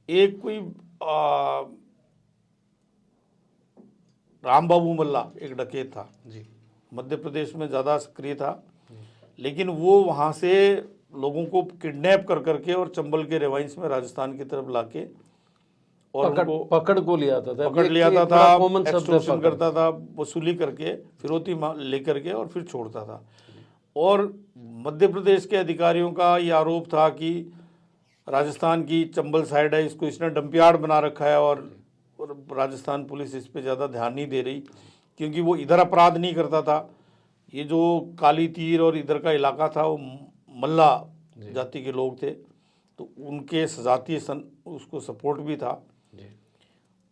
एक कोई राम बाबू मल्ला एक डकैत था जी मध्य प्रदेश में ज़्यादा सक्रिय था, लेकिन वो वहाँ से लोगों को किडनैप कर करके और चंबल के रेवाइंस में राजस्थान की तरफ लाके और उनको पकड़ को लिया था, पकड़ लिया एक था, बड़ा कॉमन शब्द है एक्सटॉर्शन पकड़। करता था, वसूली करके फिरौती लेकर के और फिर छोड़ता था। और मध्य प्रदेश के अधिकारियों का ये आरोप था कि राजस्थान की चंबल साइड है, इसको इसने डंपयार्ड बना रखा है और राजस्थान पुलिस इस पे ज़्यादा ध्यान नहीं दे रही, क्योंकि वो इधर अपराध नहीं करता था। ये जो काली तीर और इधर का इलाका था वो मल्ला जाति के लोग थे, तो उनके सजातीय उसको सपोर्ट भी था।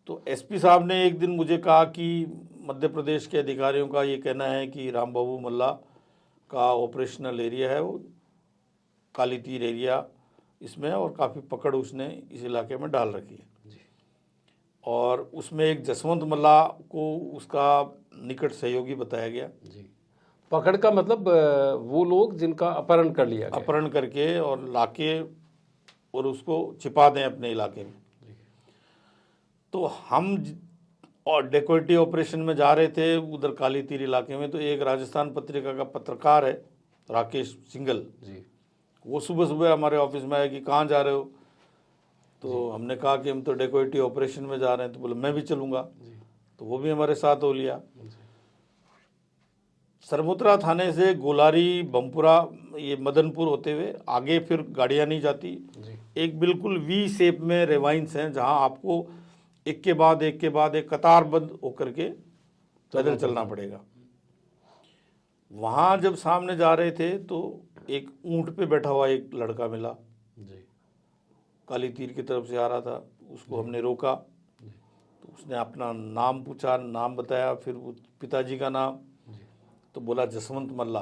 तो एसपी साहब ने एक दिन मुझे कहा कि मध्य प्रदेश के अधिकारियों का ये कहना है कि राम बाबू मल्ला का ऑपरेशनल एरिया है वो काली तीर एरिया इसमें, और काफ़ी पकड़ उसने इस इलाके में डाल रखी है। और उसमें एक जसवंत मल्ला को उसका निकट सहयोगी बताया गया। जी, पकड़ का मतलब वो लोग जिनका अपहरण कर लिया गया, अपहरण करके और लाके और उसको छिपा दें अपने इलाके में। तो हम और डेकोइटी ऑपरेशन में जा रहे थे उधर काली तीर इलाके में, तो एक राजस्थान पत्रिका का पत्रकार है राकेश सिंगल जी वो सुबह सुबह हमारे ऑफिस में आया कि कहाँ जा रहे हो, तो हमने कहा कि हम तो डेकोइटी ऑपरेशन में जा रहे हैं। तो बोले मैं भी चलूँगा, तो वो भी हमारे साथ हो लिया। सरमुत्रा थाने से गोलारी, बमपुरा, ये मदनपुर होते हुए आगे फिर गाड़ियाँ नहीं जाती। एक बिल्कुल वी शेप में रेवाइंस हैं जहाँ आपको एक के बाद एक कतारबद्ध होकर के पैदल चलना पड़ेगा। वहाँ जब सामने जा रहे थे तो एक ऊंट पे बैठा हुआ एक लड़का मिला, काली तीर की तरफ से आ रहा था। उसको हमने रोका, तो उसने अपना नाम पूछा, नाम बताया, फिर पिताजी का नाम, तो बोला जसवंत मल्ला।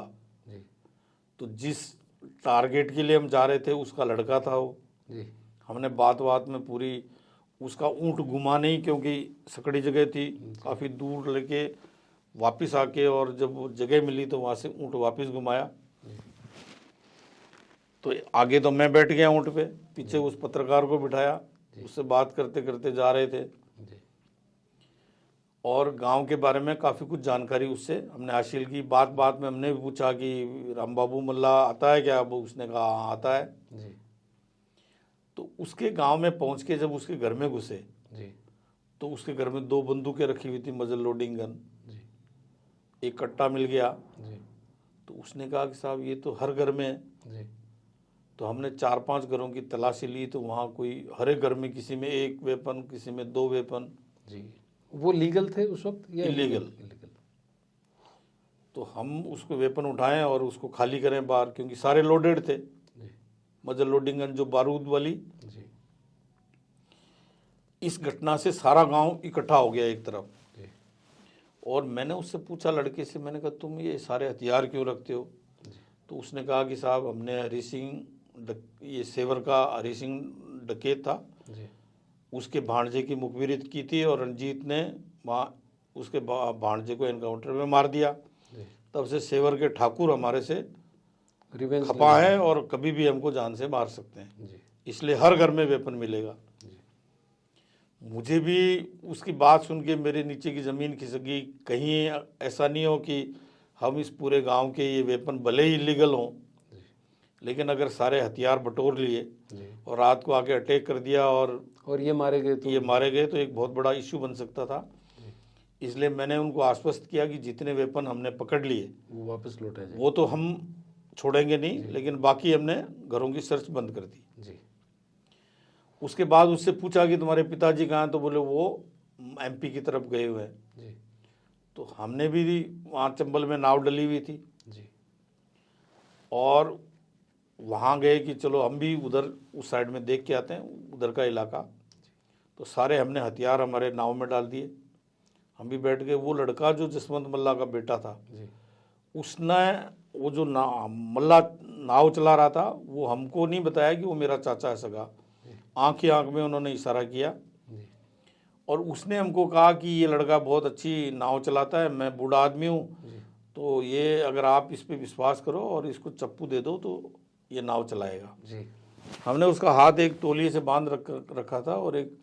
तो जिस टारगेट के लिए हम जा रहे थे उसका लड़का था वो। हमने बात में पूरी उसका ऊंट घुमा नहीं, क्योंकि सकड़ी जगह थी, काफ़ी दूर लेके वापस आके, और जब वो जगह मिली तो वहाँ से ऊंट वापस घुमाया। तो आगे तो मैं बैठ गया ऊंट पे, पीछे उस पत्रकार को बिठाया, उससे बात करते करते जा रहे थे। और गांव के बारे में काफ़ी कुछ जानकारी उससे हमने हासिल की। बात में हमने भी पूछा कि राम बाबू मल्ला आता है क्या? अब उसने कहा हाँ आता है। तो उसके गांव में पहुंच के जब उसके घर में घुसे तो उसके घर में 2 बंदूकें रखी हुई थी, मजल लोडिंग गन, एक कट्टा मिल गया। तो उसने कहा कि साहब ये तो हर घर में है। तो हमने 4-5 घरों की तलाशी ली, तो वहाँ कोई हर एक घर में किसी में 1 वेपन, किसी में 2 वेपन। वो लीगल थे उस वक्त या इलीगल? तो हम उसको वेपन उठाएं और उसको खाली करें बाहर, क्योंकि सारे लोडेड थे, मजल लोडिंग गन जो बारूद वाली। इस घटना से सारा गांव इकट्ठा हो गया एक तरफ। और मैंने उससे पूछा लड़के से, मैंने कहा तुम ये सारे हथियार क्यों रखते हो? तो उसने कहा कि साहब हमने हरी सिंह, ये सेवर का हरी सिंह डकैत था, उसके भांजे की मुखबिरी की थी और रंजीत ने वहाँ उसके भांजे को एनकाउंटर में मार दिया। तब से सेवर के ठाकुर हमारे से खपा है और कभी भी हमको जान से मार सकते हैं, इसलिए हर घर में वेपन मिलेगा। मुझे भी उसकी बात सुन के मेरे नीचे की ज़मीन खिसक गई। कहीं ऐसा नहीं हो कि हम इस पूरे गांव के ये वेपन भले ही इलीगल हों, लेकिन अगर सारे हथियार बटोर लिए और रात को आके अटैक कर दिया और ये मारे गए तो एक बहुत बड़ा इश्यू बन सकता था। इसलिए मैंने उनको आश्वस्त किया कि जितने वेपन हमने पकड़ लिए वो वापस लौटा जाए, वो तो हम छोड़ेंगे नहीं, लेकिन बाकी हमने घरों की सर्च बंद कर दी। उसके बाद उससे पूछा कि तुम्हारे पिताजी कहाँ हैं? तो बोले वो एमपी की तरफ गए हुए हैं। तो हमने भी वहाँ चंबल में नाव डली हुई थी और वहाँ गए कि चलो हम भी उधर उस साइड में देख के आते हैं उधर का इलाका। तो सारे हमने हथियार हमारे नाव में डाल दिए, हम भी बैठ गए। वो लड़का जो जसवंत मल्ला का बेटा था, उसने वो जो मल्ला नाव चला रहा था वो हमको नहीं बताया कि वो मेरा चाचा है सगा। आँख ही आँख में उन्होंने इशारा किया और उसने हमको कहा कि ये लड़का बहुत अच्छी नाव चलाता है, मैं बूढ़ा आदमी हूँ, तो ये अगर आप इस पे विश्वास करो और इसको चप्पू दे दो तो ये नाव चलाएगा। हमने उसका हाथ एक तौलिए से बांध रखा था और एक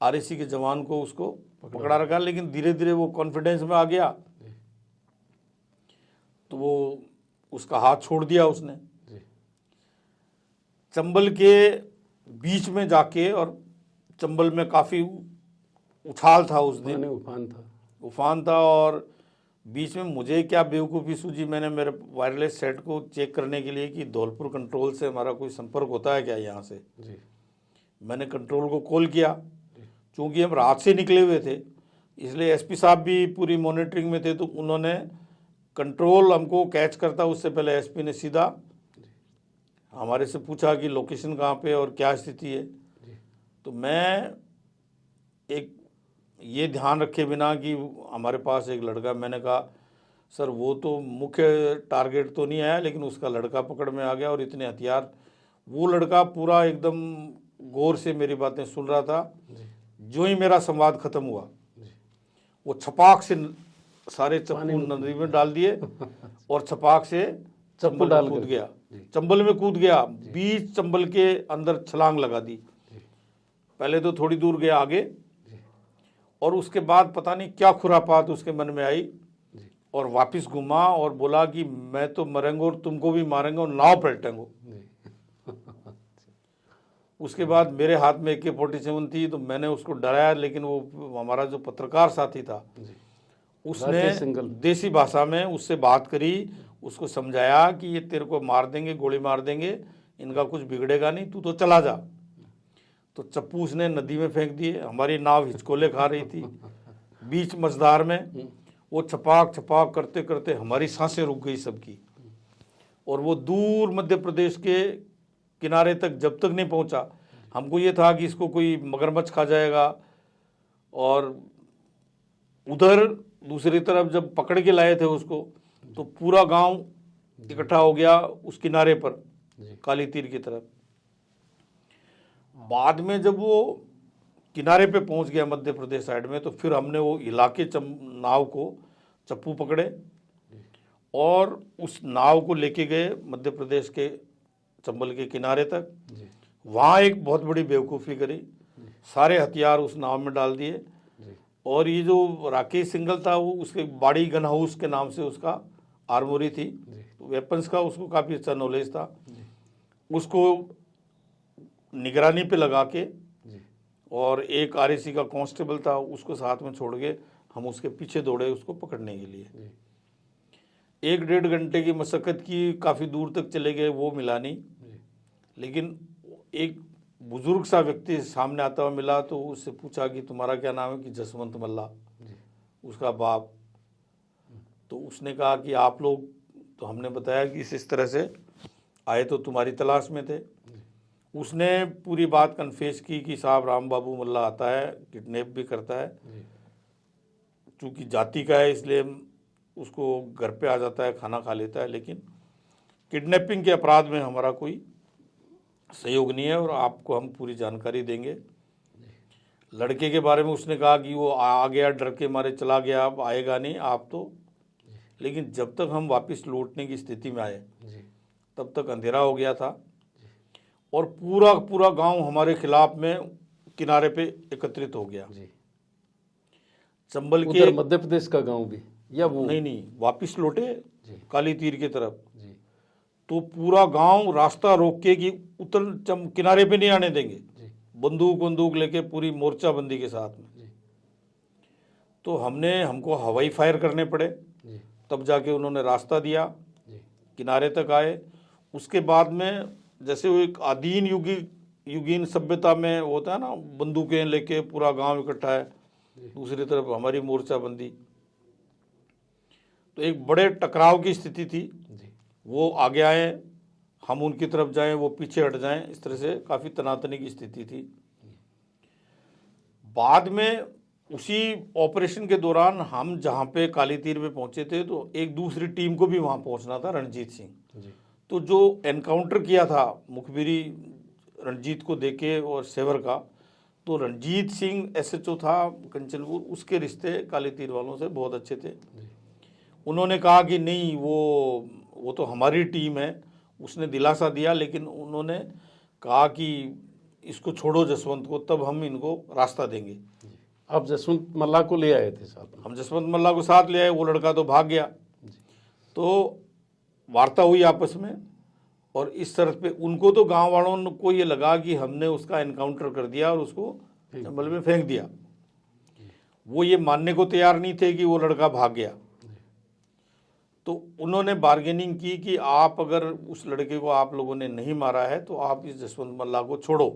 आरएसी के जवान को उसको पकड़ा रखा, लेकिन धीरे धीरे वो कॉन्फिडेंस में आ गया तो वो उसका हाथ छोड़ दिया उसने। चंबल के बीच में जाके, और चंबल में काफ़ी उछाल था उस दिन, उफान था, और बीच में मुझे क्या बेवकूफ़ी सूझी, मैंने मेरे वायरलेस सेट को चेक करने के लिए कि धौलपुर कंट्रोल से हमारा कोई संपर्क होता है क्या यहाँ से। मैंने कंट्रोल को कॉल किया, चूँकि हम रात से निकले हुए थे इसलिए एसपी साहब भी पूरी मॉनिटरिंग में थे, तो उन्होंने कंट्रोल हमको कैच करता उससे पहले एसपी ने सीधा हमारे से पूछा कि लोकेशन कहाँ पे और क्या स्थिति है। तो मैं एक ये ध्यान रखे बिना कि हमारे पास एक लड़का, मैंने कहा सर वो तो मुख्य टारगेट तो नहीं आया लेकिन उसका लड़का पकड़ में आ गया और इतने हथियार। वो लड़का पूरा एकदम गौर से मेरी बातें सुन रहा था। जो ही मेरा संवाद खत्म हुआ वो छपाक से सारे चप्पू नदी में डाल दिए और छपाक से चंबल में कूद गया, चंबल में कूद गया, बीच चंबल के अंदर छलांग लगा दी। पहले तो थोड़ी दूर गया आगे और उसके बाद पता नहीं क्या खुरापात उसके मन में आई और वापस घुमा और बोला कि मैं तो मरेंगे और तुमको भी मारेंगे और नाव पलटेंगे। उसके बाद मेरे हाथ में AK-47 थी तो मैंने उसको डराया, लेकिन वो हमारा जो पत्रकार साथी था उसने देसी भाषा में उससे बात करी, उसको समझाया कि ये तेरे को मार देंगे, गोली मार देंगे, इनका कुछ बिगड़ेगा नहीं, तू तो चला जा। तो चप्पू उसने नदी में फेंक दिए। हमारी नाव हिचकोले खा रही थी बीच मझधार में। वो छपाक छपाक करते करते हमारी सांसें रुक गई सबकी, और वो दूर मध्य प्रदेश के किनारे तक जब तक नहीं पहुंचा, हमको ये था कि इसको कोई मगरमच्छ खा जाएगा। और उधर दूसरी तरफ जब पकड़ के लाए थे उसको तो पूरा गांव इकट्ठा हो गया उस किनारे पर काली तीर की तरफ। बाद में जब वो किनारे पे पहुंच गया मध्य प्रदेश साइड में, तो फिर हमने वो इलाके नाव को चप्पू पकड़े और उस नाव को लेके गए मध्य प्रदेश के चंबल के किनारे तक। वहाँ एक बहुत बड़ी बेवकूफ़ी करी, सारे हथियार उस नाव में डाल दिए। और ये जो राकेश सिंघल था वो उसके बाड़ी गन हाउस के नाम से उसका आर्मोरी थी, वेपन्स का उसको काफ़ी अच्छा नॉलेज था। उसको निगरानी पे लगा के और एक RAC का कांस्टेबल था उसको साथ में छोड़ के हम उसके पीछे दौड़े उसको पकड़ने के लिए। 1-1.5 घंटे की मशक्क़त की, काफ़ी दूर तक चले गए, वो मिला नहीं। लेकिन एक बुजुर्ग सा व्यक्ति सामने आता हुआ मिला तो उससे पूछा कि तुम्हारा क्या नाम है, कि जसवंत मल्ला, उसका बाप। तो उसने कहा कि आप लोग, तो हमने बताया कि इस तरह से आए तो तुम्हारी तलाश में थे। उसने पूरी बात कन्फेस की कि साहब राम बाबू मल्ला आता है, किडनैप भी करता है, चूँकि जाति का है इसलिए उसको घर पे आ जाता है, खाना खा लेता है, लेकिन किडनैपिंग के अपराध में हमारा कोई सहयोग नहीं है और आपको हम पूरी जानकारी देंगे। लड़के के बारे में उसने कहा कि वो आ गया, डर के मारे चला गया, अब आएगा नहीं आप तो। लेकिन जब तक हम वापस लौटने की स्थिति में आए तब तक अंधेरा हो गया था और पूरा पूरा गांव हमारे खिलाफ में किनारे पे एकत्रित हो गया। चंबल के मध्य प्रदेश का गांव भी या वो नहीं वापस लौटे काली तीर की तरफ, तो पूरा गांव रास्ता रोक के कि किनारे पे नहीं आने देंगे, बंदूक लेके पूरी मोर्चाबंदी के साथ में। तो हमको हवाई फायर करने पड़े, तब जाके उन्होंने रास्ता दिया, किनारे तक आए। उसके बाद में जैसे वो एक आदीन युगीन सभ्यता में होता है ना, बंदूकें लेके पूरा गांव इकट्ठा है, दूसरी तरफ हमारी मोर्चाबंदी, तो एक बड़े टकराव की स्थिति थी। वो आगे आए, हम उनकी तरफ जाएं, वो पीछे हट जाएं, इस तरह से काफ़ी तनातनी की स्थिति थी। बाद में उसी ऑपरेशन के दौरान हम जहाँ पे काली तीर पे पहुँचे थे तो एक दूसरी टीम को भी वहाँ पहुँचना था, रणजीत सिंह। तो जो एनकाउंटर किया था मुखबिरी रणजीत को देके और सेवर का, तो रणजीत सिंह SHO था कंचनपुर, उसके रिश्ते काली तीर वालों से बहुत अच्छे थे। उन्होंने कहा कि नहीं वो तो हमारी टीम है, उसने दिलासा दिया, लेकिन उन्होंने कहा कि इसको छोड़ो जसवंत को, तब हम इनको रास्ता देंगे। आप जसवंत मल्ला को ले आए थे साथ में? हम जसवंत मल्ला को साथ ले आए, वो लड़का तो भाग गया। तो वार्ता हुई आपस में, और इस शर्त पे उनको तो गांव वालों को ये लगा कि हमने उसका एनकाउंटर कर दिया और उसको जंगल में फेंक दिया। वो ये मानने को तैयार नहीं थे कि वो लड़का भाग गया। तो उन्होंने बार्गेनिंग की कि आप अगर उस लड़के को आप लोगों ने नहीं मारा है तो आप इस जसवंत मल्ला को छोड़ो,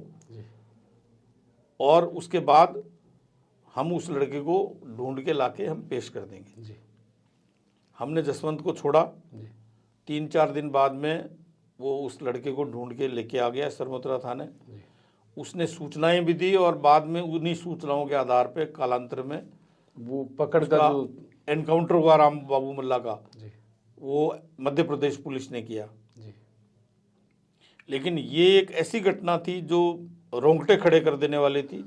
और उसके बाद हम उस लड़के को ढूंढ के लाके हम पेश कर देंगे। जी हमने जसवंत को छोड़ा। जी 3-4 दिन बाद में वो उस लड़के को ढूंढ के लेके आ गया सरमोतरा थाने। जी उसने सूचनाएं भी दी, और बाद में उन्हीं सूचनाओं के आधार पे कालांतर में वो पकड़ का जो एनकाउंटर हुआ राम बाबू मल्ला का, जी वो मध्य प्रदेश पुलिस ने किया। जी लेकिन ये एक ऐसी घटना थी जो रोंगटे खड़े कर देने वाली थी।